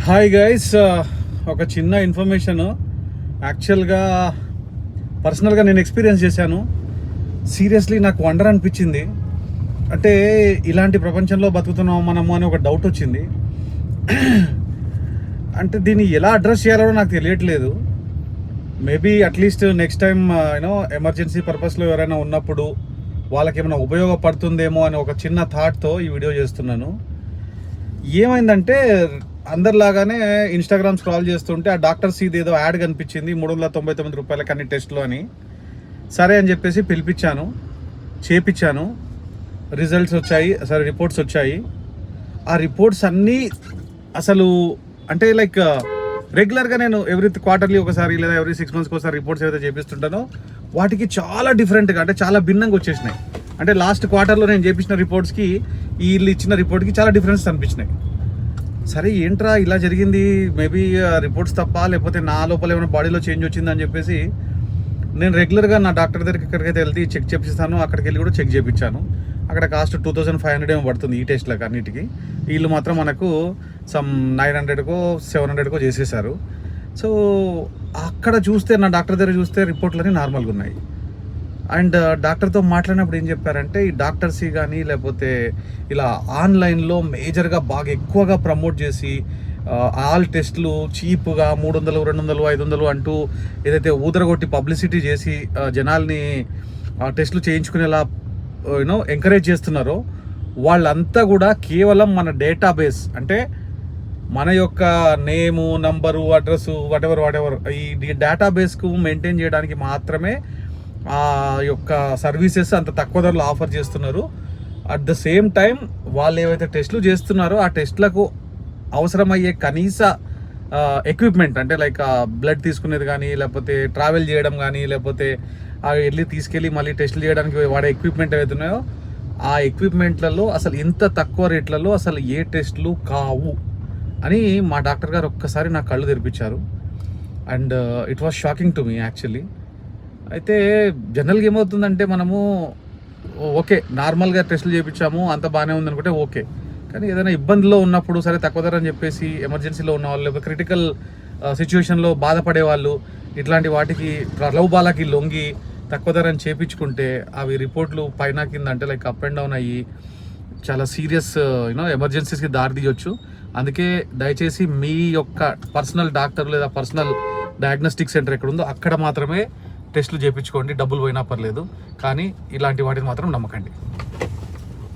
Hi guys, ఒక చిన్న information. యాక్చువల్గా పర్సనల్గా నేను ఎక్స్పీరియన్స్ చేశాను. సీరియస్లీ నాకు వండర్ అనిపించింది. అంటే ఇలాంటి ప్రపంచంలో బతుకుతున్నాం మనము అని ఒక డౌట్ వచ్చింది. అంటే దీన్ని ఎలా అడ్రస్ చేయాలో నాకు తెలియట్లేదు. Maybe at least next time emergency పర్పస్లో ఎవరైనా ఉన్నప్పుడు వాళ్ళకి ఏమైనా ఉపయోగపడుతుందేమో అని ఒక చిన్న థాట్తో ఈ వీడియో చేస్తున్నాను. ఏమైందంటే అందరిలాగానే ఇన్స్టాగ్రామ్ స్క్రాల్ చేస్తుంటే ఆ డాక్టర్ సీది ఏదో యాడ్ కనిపించింది, 399 రూపాయలకి అన్ని టెస్టులు అని. సరే అని చెప్పేసి పిలిపించాను, చేపించాను. రిజల్ట్స్ వచ్చాయి, రిపోర్ట్స్ వచ్చాయి. ఆ రిపోర్ట్స్ అన్నీ అసలు అంటే లైక్ రెగ్యులర్గా నేను ఎవ్రీ క్వార్టర్లీ ఒకసారి లేదా ఎవ్రీ 6 monthsకి ఒకసారి రిపోర్ట్స్ ఏదైతే చేపిస్తుంటానో వాటికి చాలా డిఫరెంట్గా, అంటే చాలా భిన్నంగా వచ్చేసినాయి. అంటే లాస్ట్ క్వార్టర్లో నేను చేపించిన రిపోర్ట్స్కి వీళ్ళు ఇచ్చిన రిపోర్ట్కి చాలా డిఫరెన్స్ అనిపించినాయి. సరే ఏంట్రా ఇలా జరిగింది, మేబీ రిపోర్ట్స్ తప్ప లేకపోతే నా లోపల ఏమైనా బాడీలో చేంజ్ వచ్చిందని చెప్పేసి నేను రెగ్యులర్గా నా డాక్టర్ దగ్గరికి ఎక్కడికైతే వెళ్తే చెక్ చేపిస్తాను, అక్కడికి వెళ్ళి కూడా చెక్ చేయించాను. అక్కడ కాస్ట్ 2500 ఏమో పడుతుంది ఈ టెస్ట్లకు అన్నిటికీ. వీళ్ళు మాత్రం మనకు సమ్ 900కో 700కో చేసేసారు. సో అక్కడ చూస్తే నా డాక్టర్ దగ్గర చూస్తే రిపోర్ట్లన్నీ నార్మల్గా ఉన్నాయి. అండ్ డాక్టర్తో మాట్లాడినప్పుడు ఏం చెప్పారంటే, ఈ డాక్టర్స్ కానీ లేకపోతే ఇలా ఆన్లైన్లో మేజర్గా బాగా ఎక్కువగా ప్రమోట్ చేసి ఆల్ టెస్టులు చీప్గా 300, 200, 500 అంటూ ఏదైతే ఊదరగొట్టి పబ్లిసిటీ చేసి జనాల్ని టెస్టులు చేయించుకునేలా ఎంకరేజ్ చేస్తున్నారో వాళ్ళంతా కూడా కేవలం మన డేటాబేస్, అంటే మన యొక్క నేము, నంబరు, అడ్రస్సు, వాటెవర్ ఈ డేటాబేస్కు మెయింటైన్ చేయడానికి మాత్రమే ఆ యొక్క సర్వీసెస్ అంత తక్కువ ధరలో ఆఫర్ చేస్తున్నారు. అట్ ద సేమ్ టైం వాళ్ళు ఏవైతే టెస్టులు చేస్తున్నారో ఆ టెస్టులకు అవసరమయ్యే కనీస ఎక్విప్మెంట్, అంటే లైక్ బ్లడ్ తీసుకునేది కానీ లేకపోతే ట్రావెల్ చేయడం కానీ లేకపోతే వెళ్ళి తీసుకెళ్ళి మళ్ళీ టెస్టులు చేయడానికి వాడే ఎక్విప్మెంట్ ఏవైతే ఉన్నాయో ఆ ఎక్విప్మెంట్లలో అసలు ఇంత తక్కువ రేట్లలో అసలు ఏ టెస్టులు కావు అని మా డాక్టర్ గారు ఒక్కసారి నా కళ్ళు తెరిపించారు. And it was shocking to me actually. అయితే జనరల్గా ఏమవుతుందంటే మనము ఓకే నార్మల్గా టెస్టులు చేయించాము అంత బాగానే ఉందనుకుంటే ఓకే, కానీ ఏదైనా ఇబ్బందిలో ఉన్నప్పుడు సరే తక్కువ ధర అని చెప్పేసి ఎమర్జెన్సీలో ఉన్న వాళ్ళు లేకపోతే క్రిటికల్ సిచ్యువేషన్లో బాధపడే వాళ్ళు ఇట్లాంటి వాటికి ప్రలోభాలకి లొంగి తక్కువ ధర అని చేయించుకుంటే అవి రిపోర్ట్లు పైన కింద అంటే లైక్ అప్ అండ్ డౌన్ అయ్యి చాలా సీరియస్ ఎమర్జెన్సీస్కి దారి తీయొచ్చు. అందుకే దయచేసి మీ యొక్క పర్సనల్ డాక్టర్ లేదా పర్సనల్ డయాగ్నోస్టిక్ సెంటర్ ఎక్కడ ఉందో అక్కడ మాత్రమే టెస్టులు చేయించుకోండి, డబ్బులు పోయినా పర్లేదు, కానీ ఇలాంటి వాటిని మాత్రం నమ్మకండి.